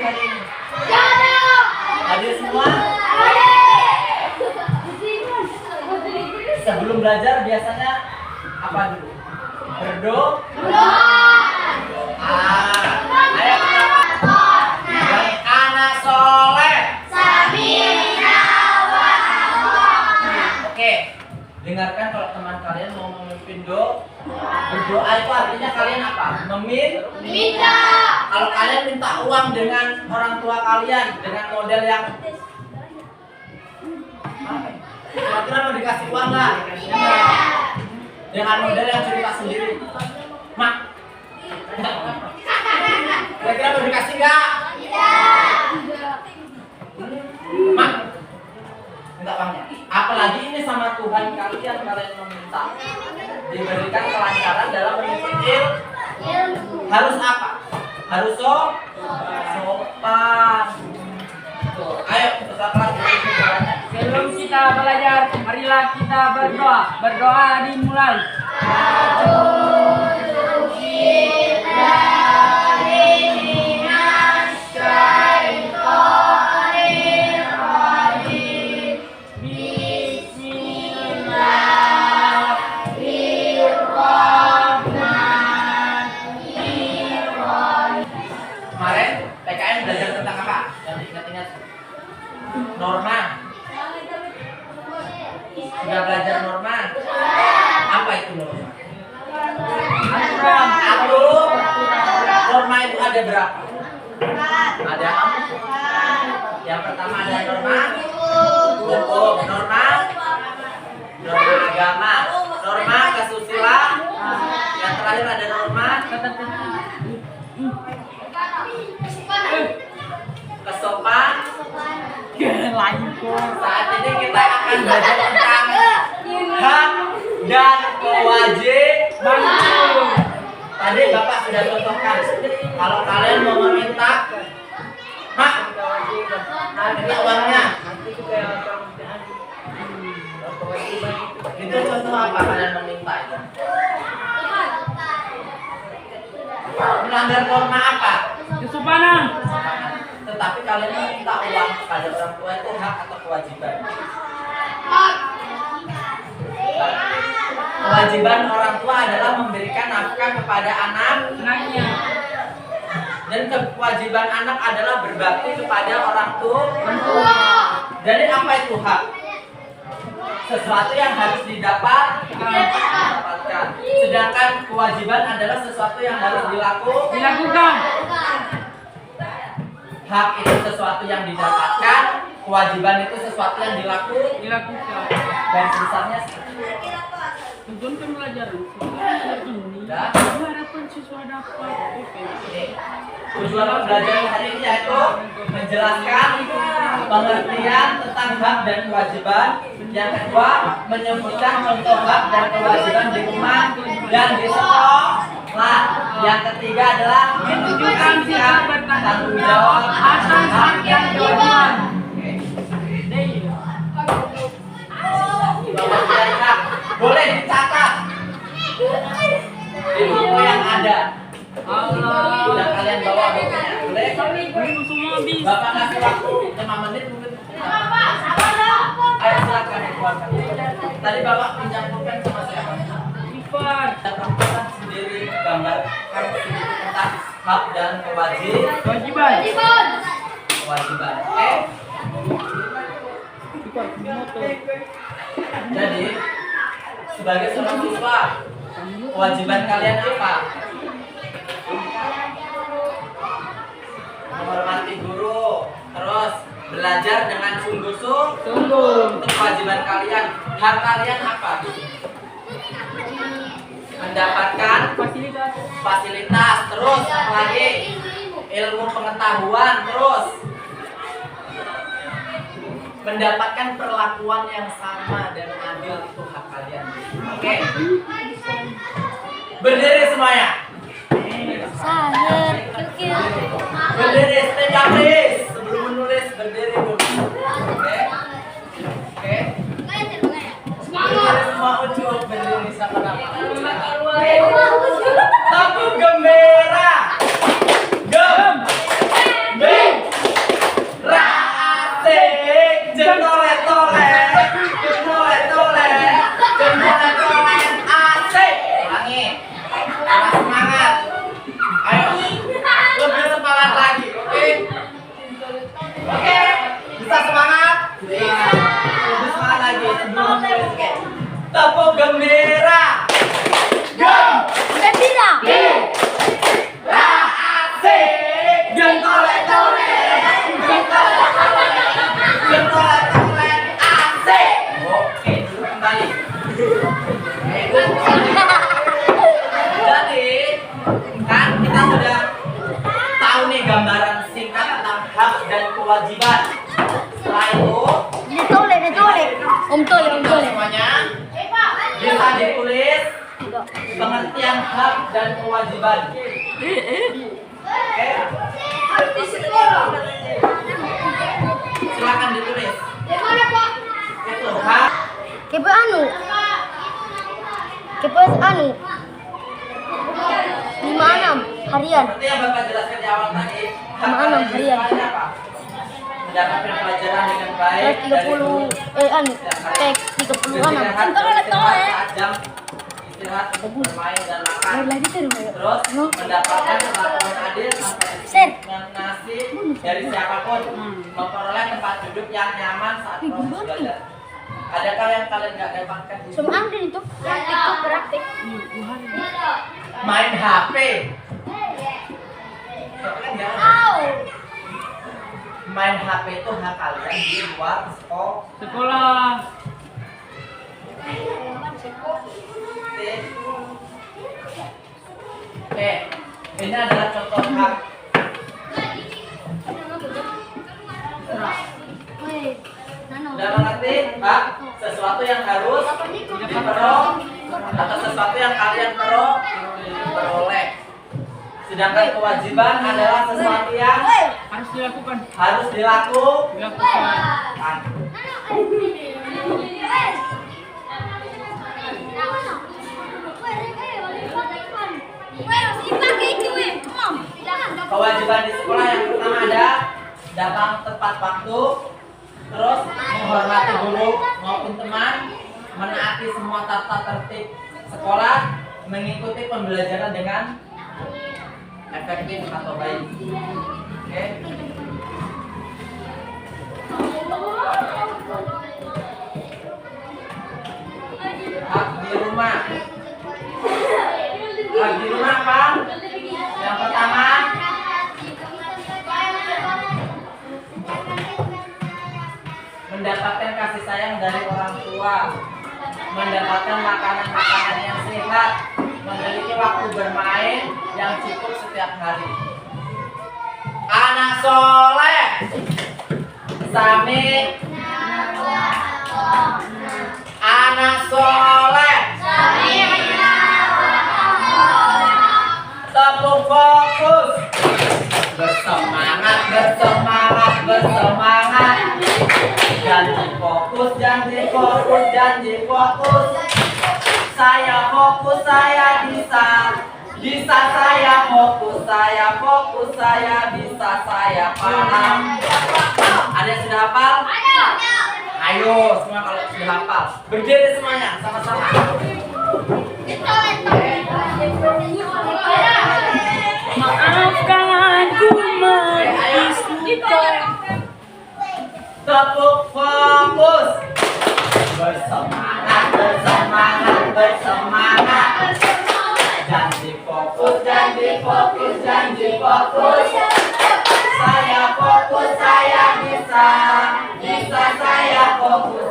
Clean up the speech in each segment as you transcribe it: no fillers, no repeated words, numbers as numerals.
hari ini? Ada. Hadir semua? Sebelum belajar biasanya apa dulu? Berdoa. Ayo kita baik anak soleh. Oke, dengarkan kalau teman kalian mau memimpin berdoa itu artinya kalian apa? Minta. Kalau kalian minta uang dengan orang tua kalian dengan model yang kira-kira mau dikasih uang nggak? Dengan model yang cerita sendiri, Mak. Kira-kira mau dikasih nggak? Mak, minta uangnya. Apalagi ini sama Tuhan kalian meminta diberikan kelancaran dalam mengikuti ilmu. Harus apa? Harus sopan. Tuh, ayo kita kelas berdoanya. Sebelum kita belajar, marilah kita berdoa. Berdoa dimulai. Kemarin PKN belajar tentang apa? Yang diingat-ingat? Norma. Sudah belajar norma? Apa itu norma? Aturan. Norma itu ada berapa? Ada 4. Yang pertama ada norma hukum, norma agama, norma kesusilaan. Yang terakhir ada norma kesopan. Saat ini kita akan belajar tentang hak dan kewajiban. Tadi Bapak sudah contohkan. Kalau kalian mau meminta, Mak, minta uangnya. Itu contoh apa kalian meminta itu? Melanggar norma apa? Kesopanan. Tetapi kalian meminta uang kepada orang tua itu hak atau kewajiban? Kewajiban orang tua adalah memberikan nafkah kepada anaknya. Dan kewajiban anak adalah berbakti kepada orang tua. Jadi apa itu hak? Sesuatu yang harus didapatkan. Sedangkan kewajiban adalah sesuatu yang harus Dilakukan. Hak itu sesuatu yang didapatkan, kewajiban itu sesuatu yang Dilakukan. dan sebesarnya Tujuan pembelajaran ini Ya. harapan siswa dapat tujuan pembelajaran hari ini yaitu menjelaskan pengertian tentang hak dan kewajiban. Yang kedua, menyebutkan contoh hak dan kewajiban di rumah dan di sekolah. Yang ketiga adalah menunjukkan sikap tanggung jawab atas hak dan kewajiban. Boleh dicatat di buku yang ada. Sudah kalian bawa bukunya, boleh? Semua bisa. Bapak kasih waktu 5 menit mungkin. Ayo silakan dikeluarkan. Tadi Bapak pinjam pulpen sama siapa? Ivan. Kita sendiri gambarkan tentang hak dan Kewajiban. kewajiban. Oke? Jadi sebagai seorang siswa, kewajiban kalian apa? Menghormati guru, terus belajar dengan sungguh-sungguh. Itu kewajiban kalian. Hak kalian apa? Mendapatkan fasilitas, terus apa lagi? Ilmu pengetahuan, terus mendapatkan perlakuan yang sama dan adil, itu hak kalian. Oke? Berdiri semuanya. Berdiri, stand up please. Sebelum menulis berdiri dulu. Oke? Oke? Berdiri semua ujuk, berdiri sama-sama. Satu gembira. Gembira. Kan kita sudah tahu nih gambaran singkat tentang hak dan kewajiban. Setelah itu Ditolek. Om tolek. semuanya bisa ditulis pengertian hak dan kewajiban. Oke. Silakan ditulis. Itu hak. Kepo anu. 56 harian. Seperti yang Bapak jelaskan di awal tadi, hak Mana kalian harian? semuanya apa? Mendapatkan pelajaran dengan baik dari guru. 30 anu teks 36. Saat jam istirahat untuk bermain dan makan. Terus mendapatkan perlakuan adil Set. tanpa ngasih dari siapapun. Memperoleh tempat duduk yang nyaman saat proses belajar. Adakah yang kalian nggak dapatkan di sini? Semua ada itu. Praktik. Main HP. Kalian nggak ada. Main HP itu hak kalian di luar Sekolah. Oke, ini adalah contoh hak. Sudah mengerti, Pak? Sesuatu yang harus diperoleh atau sesuatu yang kalian peroleh. Sedangkan kewajiban adalah sesuatu yang Harus dilakukan. harus dilakukan. Kewajiban di sekolah yang pertama ada datang tepat waktu, terus menghormati guru maupun teman, menaati semua tata tertib sekolah, mengikuti pembelajaran dengan efektif atau baik. Oke. Hak di rumah. Hak di rumah apa? Yang pertama, mendapatkan kasih sayang dari orang tua, mendapatkan makanan-makanan yang sehat, memiliki waktu bermain yang cukup setiap hari. Anak soleh, Sami. Anak soleh, tepuk fokus, bersemangat, janji fokus, saya fokus, saya bisa saya fokus, saya bisa, saya paham. Ada yang sudah hafal? Ayo semua kalau sudah hafal berdiri semuanya sama-sama. Maafkan ku mengistimewa. Tepuk fokus, bersemangat, janji fokus, saya fokus, saya bisa saya fokus,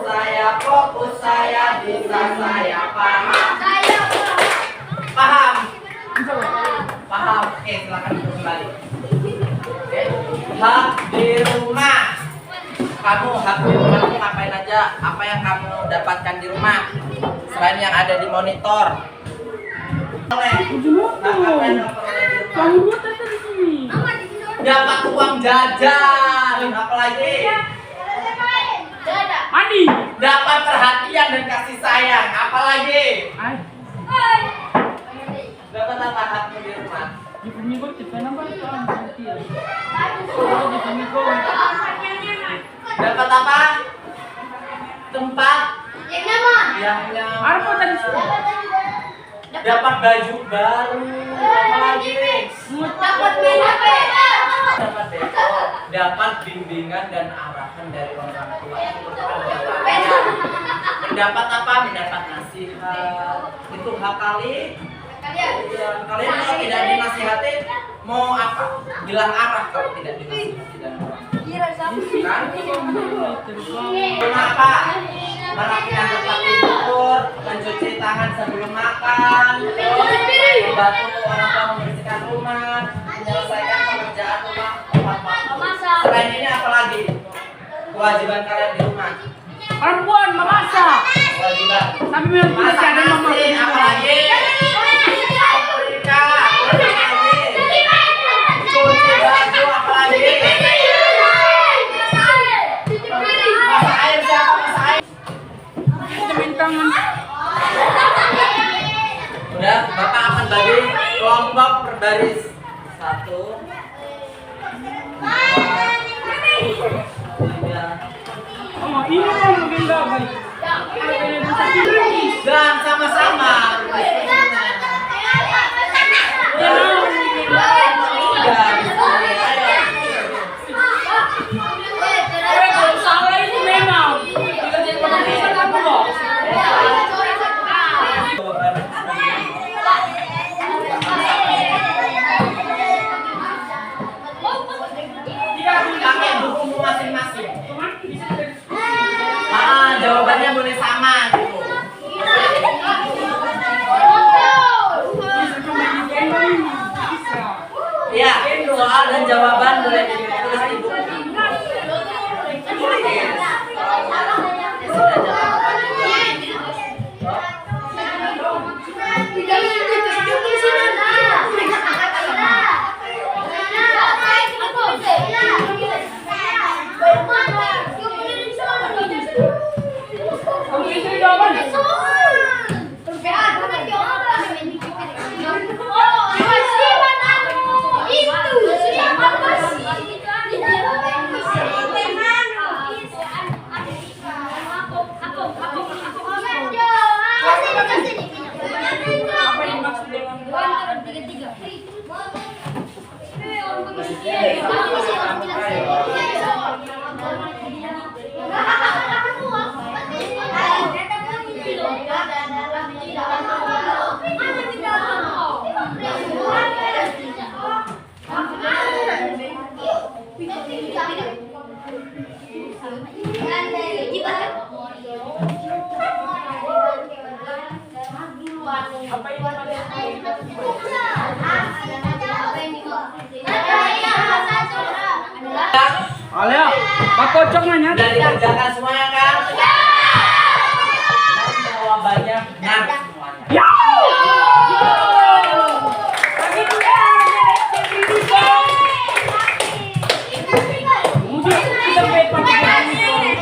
saya bisa, saya paham. Oke, silakan kembali. Oke. Hak di rumah. Kamu hak di rumah itu ngapain aja? Apa yang kamu dapatkan di rumah selain yang ada di monitor? Dapat uang jajan, apalagi Mandi. dapat perhatian dan kasih sayang, apalagi dapat apa hakmu di rumah? Dapat apa? Tempat yang Apa tadi? dapat baju baru, apalagi dapat dapat bimbingan dan arahan dari orang tua. Mendapat apa? Mendapat nasihat. Itu hak kalian. Kalian kalau tidak dinasihati mau apa? Bilang arah kalau tidak dinasihati dan orang. Kan? Kenapa? Merapikan tempat tidur, mencuci tangan sebelum makan, membantu orang tua kewajiban kalian di rumah? Perempuan memasak. Kewajiban. Tapi memang tidak Masak ada mama. nasi, apa lagi? Setrika, apa lagi? Cuci baju, apa lagi? Masak air siapa? Masak air. Kita minta Udah, Bapak akan bagi kelompok per baris. 1, 2, 3. Oh, ini yang mungkin bagus. Dan sama-sama. Kalau salah itu memang. Kita jadi penonton apa kok? Pakai buku masing-masing. Jawabannya boleh sama gitu. Iya, soal dan jawaban boleh ditulis di buku. Kamu istri jawaban. Apa yang maksud dengan Alia, Pak Kocok nanya. Sudah dikerjakan semuanya kan? Dan jawabannya benar semuanya. Ya.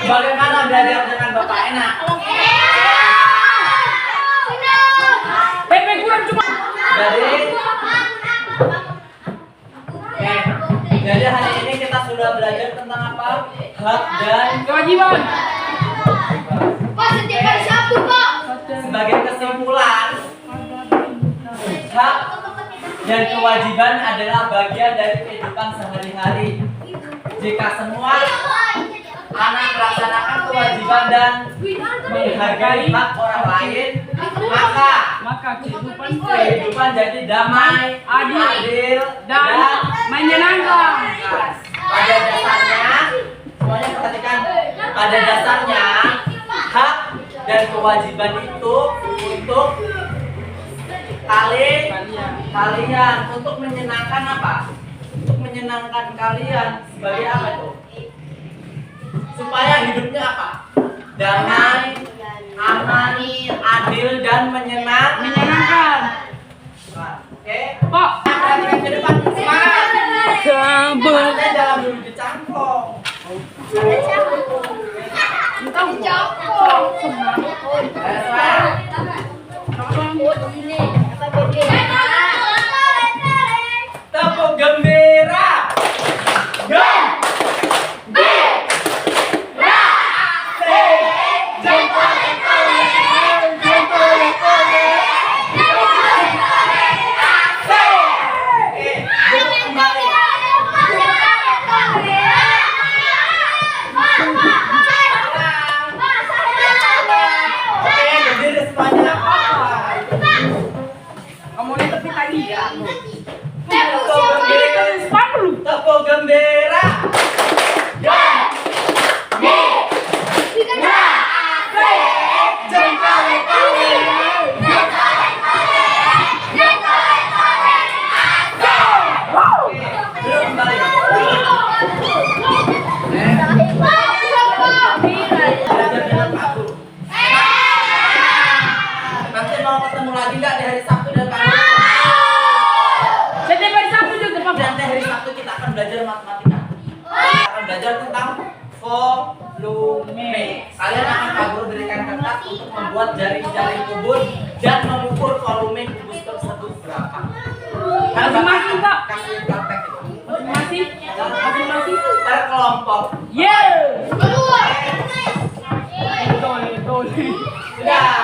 Bagaimana belajar dengan Bapak enak? PP kurang cuma. Jadi hari ini kita sudah belajar tentang apa? Hak dan Kewajiban. sebagai kesimpulan, hak dan kewajiban adalah bagian dari kehidupan sehari-hari. Jika semua anak melaksanakan kewajiban dan menghargai hak orang lain, maka kehidupan jadi damai, adil, dan menyenangkan. pada dasarnya, semuanya perhatikan, pada dasarnya hak dan kewajiban itu untuk kalian untuk menyenangkan apa? Untuk menyenangkan kalian sebagai apa itu? Supaya hidupnya apa? Damai, aman, adil, dan Menyenangkan. Oke? Pak. Perhatikan ke depan. Semangat. Kabel. Maksudnya dalam dulu dicangklong. Tepuk gembira. belajar matematika? Akan belajar tentang volume. Kalian akan Pak Guru berikan kertas untuk membuat jaring-jaring kubus dan mengukur volume kubus tersebut berapa. Masing-masing, Pak. Kasih praktek itu. Masing-masing. Per kelompok. Yeah. Betul. Sudah.